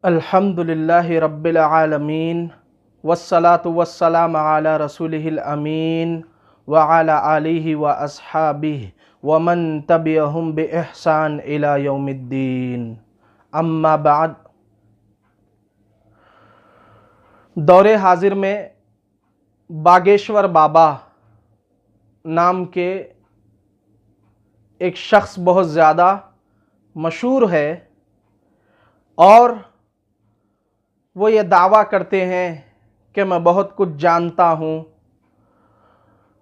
अल्हम्दुलिल्लाहि रब्बिल आलमीन वस्सलातु वस्सलामु अला रसूलिहिल अमीन व अला आलिहि व अस्हाबिहि व मन तबिअहुम बि इहसान इला यौमिद्दीन। अम्मा बाद, दौरे हाजिर में बागेश्वर बाबा नाम के एक शख्स बहुत ज़्यादा मशहूर है और वो ये दावा करते हैं कि मैं बहुत कुछ जानता हूँ।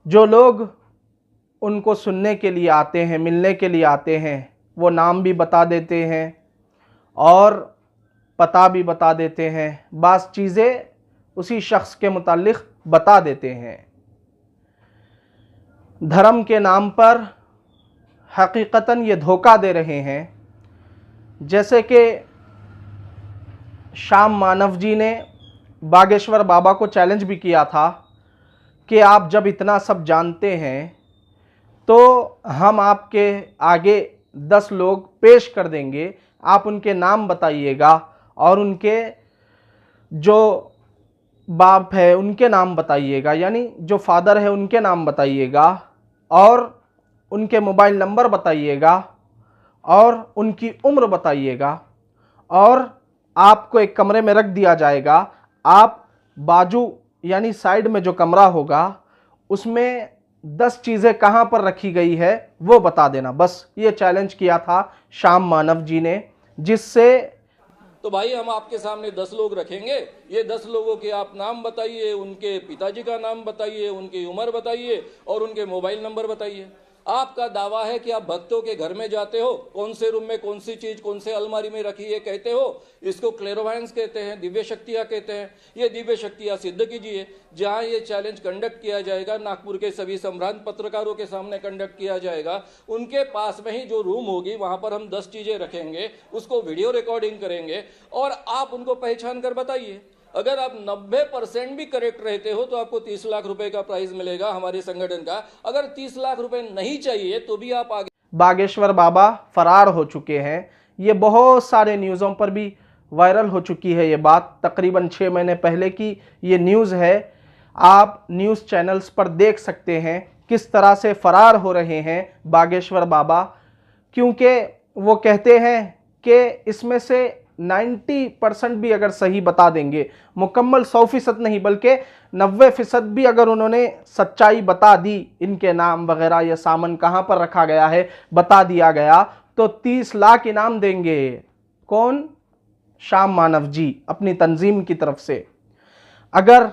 जो लोग उनको सुनने के लिए आते हैं, मिलने के लिए आते हैं, वो नाम भी बता देते हैं और पता भी बता देते हैं, बाज़ चीज़ें उसी शख्स के मुताल्लिक़ बता देते हैं। धर्म के नाम पर हकीकतन ये धोखा दे रहे हैं। जैसे कि शाम मानव जी ने बागेश्वर बाबा को चैलेंज भी किया था कि आप जब इतना सब जानते हैं तो हम आपके आगे 10 लोग पेश कर देंगे, आप उनके नाम बताइएगा और उनके जो बाप है उनके नाम बताइएगा, यानी जो फादर है उनके नाम बताइएगा और उनके मोबाइल नंबर बताइएगा और उनकी उम्र बताइएगा और आपको एक कमरे में रख दिया जाएगा। आप बाजू यानी साइड में जो कमरा होगा उसमें 10 चीज़ें कहाँ पर रखी गई है वो बता देना। बस ये चैलेंज किया था शाम मानव जी ने, जिससे तो भाई हम आपके सामने 10 लोग रखेंगे, ये 10 लोगों के आप नाम बताइए, उनके पिताजी का नाम बताइए, उनकी उम्र बताइए और उनके मोबाइल नंबर बताइए। आपका दावा है कि आप भक्तों के घर में जाते हो, कौन से रूम में कौन सी चीज कौन से अलमारी में रखी है कहते हो। इसको क्लेरोवायंस कहते हैं, दिव्य शक्तियां कहते हैं। ये दिव्य शक्तियां सिद्ध कीजिए। जहां ये चैलेंज कंडक्ट किया जाएगा, नागपुर के सभी सम्रांत पत्रकारों के सामने कंडक्ट किया जाएगा। उनके पास में ही जो रूम होगी वहां पर हम 10 चीजें रखेंगे, उसको वीडियो रिकॉर्डिंग करेंगे और आप उनको पहचान कर बताइए। अगर आप 90% भी करेक्ट रहते हो तो आपको 30 लाख रुपए का प्राइज मिलेगा हमारे संगठन का। अगर 30 लाख रुपए नहीं चाहिए तो भी आप आगे। बागेश्वर बाबा फरार हो चुके हैं। ये बहुत सारे न्यूज़ों पर भी वायरल हो चुकी है ये बात। तकरीबन 6 महीने पहले की ये न्यूज़ है। आप न्यूज़ चैनल्स पर देख सकते हैं किस तरह से फरार हो रहे हैं बागेश्वर बाबा, क्योंकि वो कहते हैं कि इसमें से 90% भी अगर सही बता देंगे, मुकम्मल 100% नहीं बल्कि 90% भी अगर उन्होंने सच्चाई बता दी, इनके नाम वगैरह या सामान कहाँ पर रखा गया है बता दिया गया, तो 30 लाख इनाम देंगे। कौन? शाम मानव जी अपनी तंजीम की तरफ से। अगर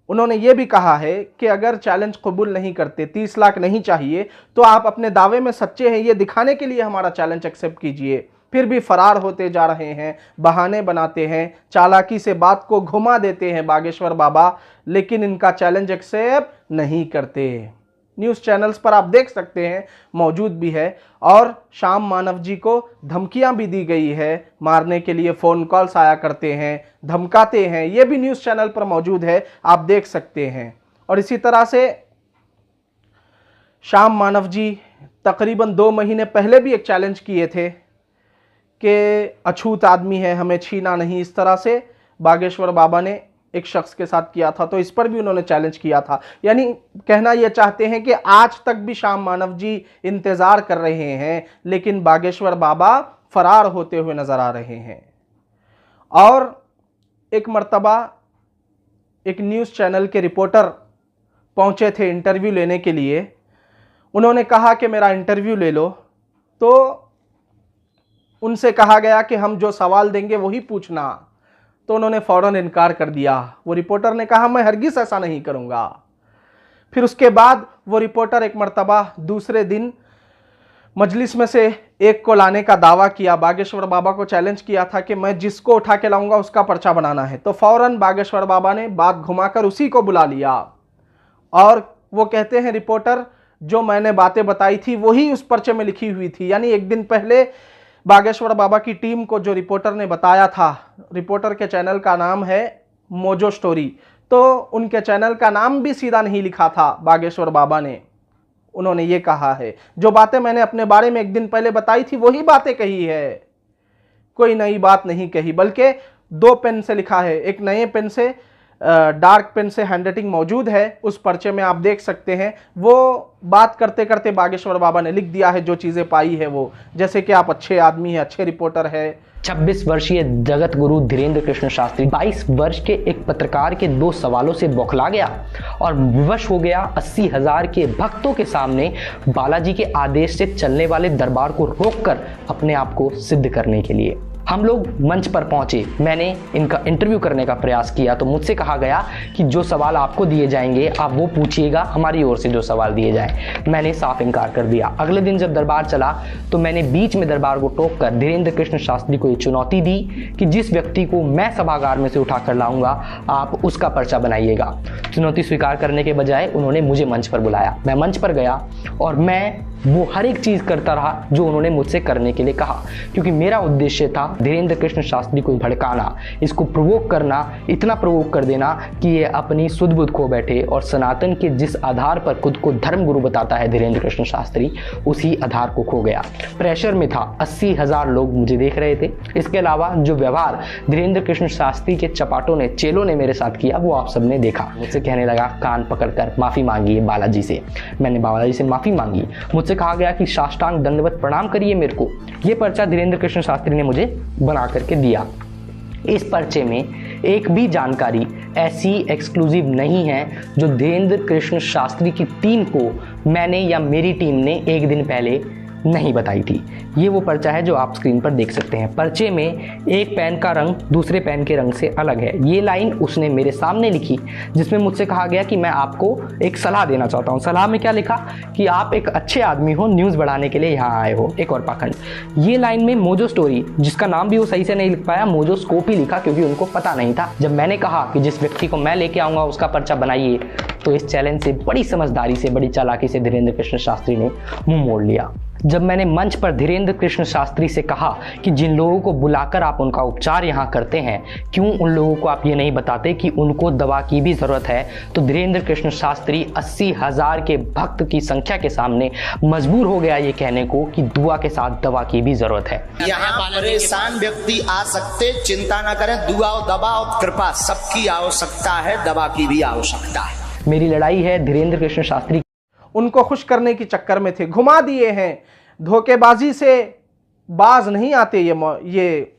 उन्होंने ये भी कहा है कि अगर चैलेंज कबूल नहीं करते, 30 लाख नहीं चाहिए, तो आप अपने दावे में सच्चे हैं ये दिखाने के लिए हमारा चैलेंज एक्सेप्ट कीजिए। फिर भी फरार होते जा रहे हैं, बहाने बनाते हैं, चालाकी से बात को घुमा देते हैं बागेश्वर बाबा, लेकिन इनका चैलेंज एक्सेप्ट नहीं करते। न्यूज़ चैनल्स पर आप देख सकते हैं, मौजूद भी है। और शाम मानव जी को धमकियां भी दी गई है, मारने के लिए फ़ोन कॉल्स आया करते हैं, धमकाते हैं। ये भी न्यूज़ चैनल पर मौजूद है, आप देख सकते हैं। और इसी तरह से शाम मानव जी तकरीबन 2 महीने पहले भी एक चैलेंज किए थे कि अछूत आदमी है, हमें छीना नहीं, इस तरह से बागेश्वर बाबा ने एक शख्स के साथ किया था। तो इस पर भी उन्होंने चैलेंज किया था। यानी कहना यह चाहते हैं कि आज तक भी शाम मानव जी इंतज़ार कर रहे हैं, लेकिन बागेश्वर बाबा फरार होते हुए नज़र आ रहे हैं। और एक मर्तबा एक न्यूज़ चैनल के रिपोर्टर पहुंचे थे इंटरव्यू लेने के लिए। उन्होंने कहा कि मेरा इंटरव्यू ले लो, तो उनसे कहा गया कि हम जो सवाल देंगे वही पूछना, तो उन्होंने फ़ौरन इनकार कर दिया। वो रिपोर्टर ने कहा मैं हरगिज़ ऐसा नहीं करूँगा। फिर उसके बाद वो रिपोर्टर एक मर्तबा दूसरे दिन मजलिस में से एक को लाने का दावा किया। बागेश्वर बाबा को चैलेंज किया था कि मैं जिसको उठा के लाऊंगा उसका पर्चा बनाना है। तो फ़ौरन बागेश्वर बाबा ने बात घुमाकर उसी को बुला लिया और वो कहते हैं रिपोर्टर जो मैंने बातें बताई थी वही उस पर्चे में लिखी हुई थी। यानी एक दिन पहले बागेश्वर बाबा की टीम को जो रिपोर्टर ने बताया था, रिपोर्टर के चैनल का नाम है मोजो स्टोरी, तो उनके चैनल का नाम भी सीधा नहीं लिखा था बागेश्वर बाबा ने। उन्होंने ये कहा है जो बातें मैंने अपने बारे में एक दिन पहले बताई थी वही बातें कही है, कोई नई बात नहीं कही, बल्कि 2 पेन से लिखा है, एक नए पेन से, डार्क पेन से हैंडराइटिंग मौजूद है उस पर्चे में, आप देख सकते हैं। वो बात करते करते बागेश्वर बाबा ने लिख दिया है जो चीज़ें पाई है वो, जैसे कि आप अच्छे आदमी हैं, अच्छे रिपोर्टर है। 26 वर्षीय जगत गुरु धीरेन्द्र कृष्ण शास्त्री 22 वर्ष के एक पत्रकार के 2 सवालों से बौखला गया और विवश हो गया 80,000 के भक्तों के सामने बालाजी के आदेश से चलने वाले दरबार को रोककर अपने आप को सिद्ध करने के लिए। हम लोग मंच पर पहुंचे, मैंने इनका इंटरव्यू करने का प्रयास किया तो मुझसे कहा गया कि जो सवाल आपको दिए जाएंगे आप वो पूछिएगा, हमारी ओर से जो सवाल दिए जाए। मैंने साफ इनकार कर दिया। अगले दिन जब दरबार चला तो मैंने बीच में दरबार को टोककर धीरेन्द्र कृष्ण शास्त्री को ये चुनौती दी कि जिस व्यक्ति को मैं सभागार में से उठा कर लाऊंगा आप उसका पर्चा बनाइएगा। चुनौती स्वीकार करने के बजाय उन्होंने मुझे मंच पर बुलाया। मैं मंच पर गया और मैं वो हर एक चीज करता रहा जो उन्होंने मुझसे करने के लिए कहा, क्योंकि मेरा उद्देश्य था धीरेन्द्र कृष्ण शास्त्री को भड़काना, इसको प्रोवोक करना, इतना प्रोवोक कर देना कि ये अपनी सुध बुध खो बैठे और सनातन के जिस आधार पर खुद को धर्म गुरु बताता है धीरेन्द्र कृष्ण शास्त्री, उसी आधार को खो गया। प्रेशर में था, 80,000 लोग मुझे देख रहे थे। इसके अलावा जो व्यवहार धीरेन्द्र कृष्ण शास्त्री के चपाटों ने, चेलों ने मेरे साथ किया वो आप सबने देखा। मुझसे कहने लगा कान पकड़कर माफी मांगी बालाजी से। मैंने बालाजी से माफी मांगी। मुझसे कहा गया कि साष्टांग दंडवत प्रणाम करिए मेरे को। ये पर्चा धीरेन्द्र कृष्ण शास्त्री ने मुझे बना करके दिया। इस पर्चे में एक भी जानकारी ऐसी एक्सक्लूसिव नहीं है जो धीरेन्द्र कृष्ण शास्त्री की टीम को मैंने या मेरी टीम ने एक दिन पहले नहीं बताई थी। ये वो पर्चा है जो आप स्क्रीन पर देख सकते हैं। पर्चे में एक पेन का रंग दूसरे पेन के रंग से अलग है। ये लाइन उसने मेरे सामने लिखी जिसमें मुझसे कहा गया कि मैं आपको एक सलाह देना चाहता हूँ। सलाह में क्या लिखा कि आप एक अच्छे आदमी हो, न्यूज़ बढ़ाने के लिए यहाँ आए हो। एक और पाखंड, ये लाइन में मोजो स्टोरी, जिसका नाम भी वो सही से नहीं लिख पाया, मोजो स्कोप ही लिखा क्योंकि उनको पता नहीं था। जब मैंने कहा कि जिस व्यक्ति को मैं लेके आऊँगा उसका पर्चा बनाइए, तो इस चैलेंज से बड़ी समझदारी से, बड़ी चालाकी से धीरेन्द्र कृष्ण शास्त्री ने मुंह मोड़ लिया। जब मैंने मंच पर धीरेन्द्र कृष्ण शास्त्री से कहा कि जिन लोगों को बुलाकर आप उनका उपचार यहाँ करते हैं, क्यों उन लोगों को आप ये नहीं बताते कि उनको दवा की भी ज़रूरत है, तो धीरेन्द्र कृष्ण शास्त्री 80,000 के भक्त की संख्या के सामने मजबूर हो गया ये कहने को कि दुआ के साथ दवा की भी ज़रूरत है। यहाँ परेशान व्यक्ति आ सकते, चिंता न करें, दुआ और दवा और कृपा सबकी आवश्यकता है, दवा की भी आवश्यकता है। मेरी लड़ाई है धीरेन्द्र कृष्ण शास्त्री। उनको खुश करने के चक्कर में थे, घुमा दिए हैं। धोखेबाजी से बाज नहीं आते ये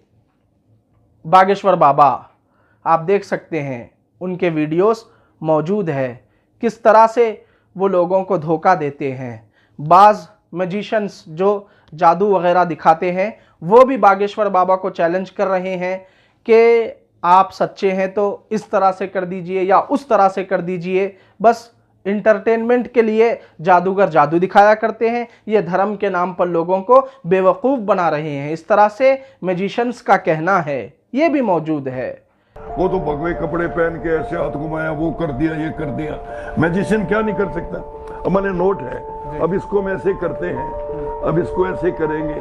बागेश्वर बाबा। आप देख सकते हैं, उनके वीडियोस मौजूद है किस तरह से वो लोगों को धोखा देते हैं। बाज मैजिशियंस जो जादू वगैरह दिखाते हैं वो भी बागेश्वर बाबा को चैलेंज कर रहे हैं कि आप सच्चे हैं तो इस तरह से कर दीजिए या उस तरह से कर दीजिए। बस इंटरटेनमेंट के लिए जादूगर जादू दिखाया करते हैं। ये धर्म के नाम पर लोगों को बेवकूफ़ बना रहे हैं, इस तरह से मैजिशियंस का कहना है। ये भी मौजूद है। वो तो भगवे कपड़े पहन के ऐसे हाथ घुमाया, वो कर दिया, ये कर दिया। मैजिशियन क्या नहीं कर सकता। अब मैंने नोट है, अब इसको हम ऐसे करते हैं, अब इसको ऐसे करेंगे,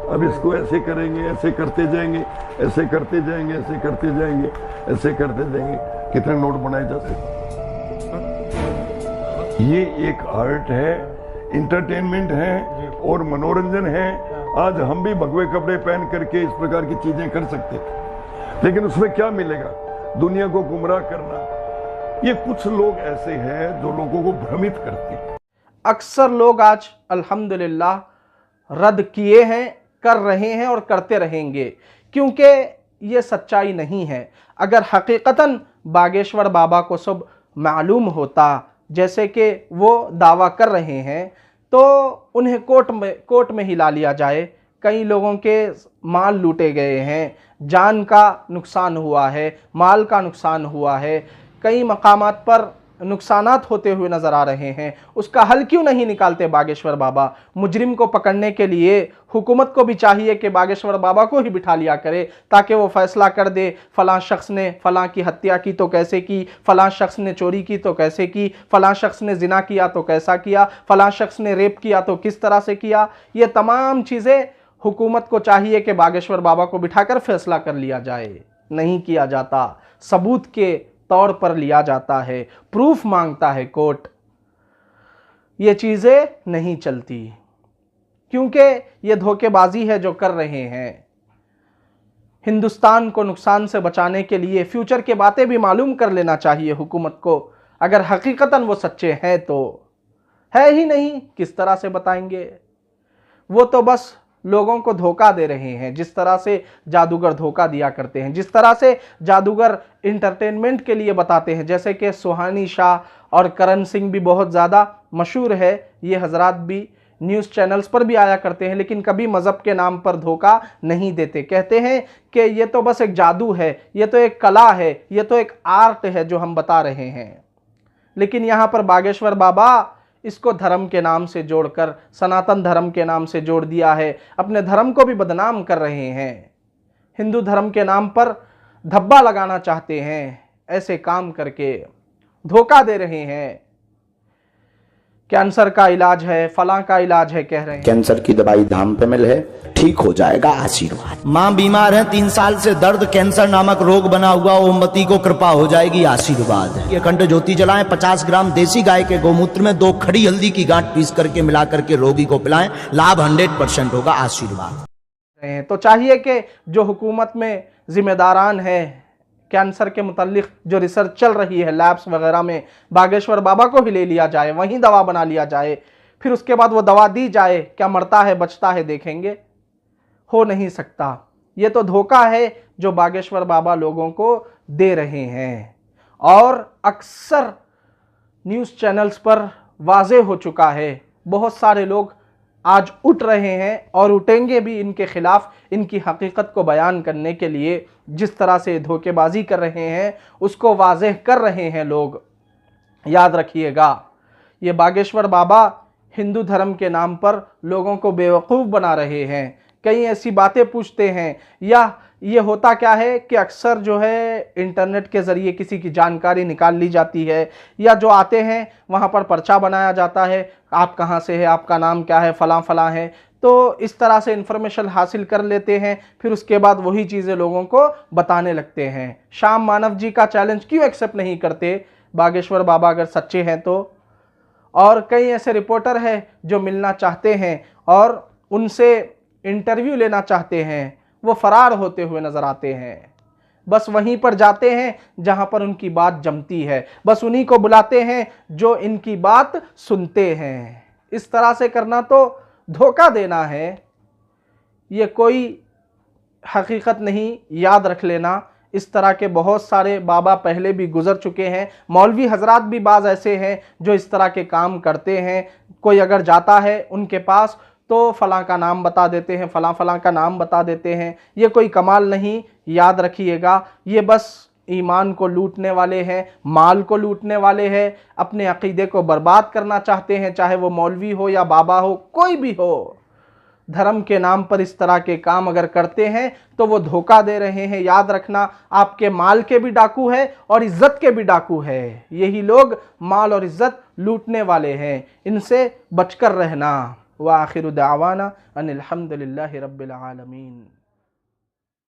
अब इसको ऐसे करेंगे, ऐसे करते जाएंगे, ऐसे करते जाएंगे, ऐसे करते जाएंगे, ऐसे करते जाएंगे। कितने नोट बनाए जा सकते। ये एक आर्ट है, इंटरटेनमेंट है और मनोरंजन है। आज हम भी भगवे कपड़े पहन करके इस प्रकार की चीजें कर सकते हैं, लेकिन उसमें क्या मिलेगा? दुनिया को गुमराह करना। ये कुछ लोग ऐसे हैं जो लोगों को भ्रमित करते हैं। अक्सर लोग आज अल्हम्दुलिल्लाह रद्द किए हैं, कर रहे हैं और करते रहेंगे, क्योंकि ये सच्चाई नहीं है। अगर हकीकतन बागेश्वर बाबा को सब मालूम होता जैसे कि वो दावा कर रहे हैं, तो उन्हें कोर्ट में ही ला लिया जाए। कई लोगों के माल लूटे गए हैं, जान का नुकसान हुआ है, माल का नुकसान हुआ है, कई मकामात पर नुकसानात होते हुए नज़र आ रहे हैं। उसका हल क्यों नहीं निकालते बागेश्वर बाबा? मुजरिम को पकड़ने के लिए हुकूमत को भी चाहिए कि बागेश्वर बाबा को ही बिठा लिया करे, ताकि वो फैसला कर दे फ़लाँ शख्स ने फ़लाँ की हत्या की तो कैसे की, फ़लाँ शख्स ने चोरी की तो कैसे की, फ़लाँ शख्स ने जिना किया तो कैसा किया, फ़लाँ शख्स ने रेप किया तो किस तरह से किया। ये तमाम चीज़ें हुकूमत को चाहिए कि बागेश्वर बाबा को बिठाकर फैसला कर लिया जाए। नहीं किया जाता, सबूत के तौर पर लिया जाता है, प्रूफ मांगता है कोर्ट। ये चीज़ें नहीं चलती, क्योंकि ये धोखेबाजी है जो कर रहे हैं। हिंदुस्तान को नुकसान से बचाने के लिए फ्यूचर की बातें भी मालूम कर लेना चाहिए हुकूमत को। अगर हकीकतन वो सच्चे हैं तो, है ही नहीं किस तरह से बताएंगे। वो तो बस लोगों को धोखा दे रहे हैं, जिस तरह से जादूगर धोखा दिया करते हैं, जिस तरह से जादूगर इंटरटेनमेंट के लिए बताते हैं। जैसे कि सुहानी शाह और करण सिंह भी बहुत ज़्यादा मशहूर है, ये हजरात भी न्यूज़ चैनल्स पर भी आया करते हैं, लेकिन कभी मज़हब के नाम पर धोखा नहीं देते। कहते हैं कि ये तो बस एक जादू है, ये तो एक कला है, ये तो एक आर्ट है जो हम बता रहे हैं। लेकिन यहाँ पर बागेश्वर बाबा इसको धर्म के नाम से जोड़कर, सनातन धर्म के नाम से जोड़ दिया है, अपने धर्म को भी बदनाम कर रहे हैं। हिंदू धर्म के नाम पर धब्बा लगाना चाहते हैं, ऐसे काम करके धोखा दे रहे हैं। कैंसर का इलाज है, फलां का इलाज है कह रहे हैं। कैंसर की दवाई धाम पे मिल है, ठीक हो जाएगा, आशीर्वाद। माँ बीमार है 3 साल से, दर्द कैंसर नामक रोग बना हुआ, ओमवती को कृपा हो जाएगी, आशीर्वाद। ये अखंड ज्योति जलाएं, 50 ग्राम देसी गाय के गौमूत्र में 2 खड़ी हल्दी की गांठ पीस करके मिला करके रोगी को पिलाएं, लाभ 100% होगा, आशीर्वाद। तो चाहिए कि जो हुकूमत में जिम्मेदारान है, कैंसर के मुतालिक जो रिसर्च चल रही है लैब्स वगैरह में, बागेश्वर बाबा को ही ले लिया जाए, वहीं दवा बना लिया जाए, फिर उसके बाद वो दवा दी जाए, क्या मरता है बचता है देखेंगे। हो नहीं सकता। ये तो धोखा है जो बागेश्वर बाबा लोगों को दे रहे हैं, और अक्सर न्यूज़ चैनल्स पर वाज़े हो चुका है। बहुत सारे लोग आज उठ रहे हैं और उठेंगे भी इनके खिलाफ, इनकी हकीकत को बयान करने के लिए। जिस तरह से धोखेबाजी कर रहे हैं उसको वाज़ेह कर रहे हैं लोग। याद रखिएगा, ये बागेश्वर बाबा हिंदू धर्म के नाम पर लोगों को बेवकूफ़ बना रहे हैं। कई ऐसी बातें पूछते हैं, या ये होता क्या है कि अक्सर जो है इंटरनेट के ज़रिए किसी की जानकारी निकाल ली जाती है, या जो आते हैं वहाँ पर पर्चा बनाया जाता है, आप कहाँ से है, आपका नाम क्या है, फ़लाँ फ़लाँ है। तो इस तरह से इन्फॉर्मेशन हासिल कर लेते हैं, फिर उसके बाद वही चीज़ें लोगों को बताने लगते हैं। श्याम मानव जी का चैलेंज क्यों एक्सेप्ट नहीं करते बागेश्वर बाबा अगर सच्चे हैं तो? और कई ऐसे रिपोर्टर हैं जो मिलना चाहते हैं और उनसे इंटरव्यू लेना चाहते हैं, वो फरार होते हुए नज़र आते हैं। बस वहीं पर जाते हैं जहां पर उनकी बात जमती है, बस उन्हीं को बुलाते हैं जो इनकी बात सुनते हैं। इस तरह से करना तो धोखा देना है, ये कोई हकीकत नहीं। याद रख लेना, इस तरह के बहुत सारे बाबा पहले भी गुजर चुके हैं। मौलवी हजरात भी बाज़ ऐसे हैं जो इस तरह के काम करते हैं। कोई अगर जाता है उनके पास तो फलां का नाम बता देते हैं, फलां फलां का नाम बता देते हैं। ये कोई कमाल नहीं, याद रखिएगा। ये बस ईमान को लूटने वाले हैं, माल को लूटने वाले हैं, अपने अकीदे को बर्बाद करना चाहते हैं, चाहे वो मौलवी हो या बाबा हो, कोई भी हो। धर्म के नाम पर इस तरह के काम अगर करते हैं तो वो धोखा दे रहे हैं। याद रखना, आपके माल के भी डाकू है और इज्जत के भी डाकू है। यही लोग माल और इज्जत लूटने वाले हैं, इनसे बचकर रहना। व आखिरु दावाना अनिल हम्दुलिल्लाहि रब्बिल आलमीन।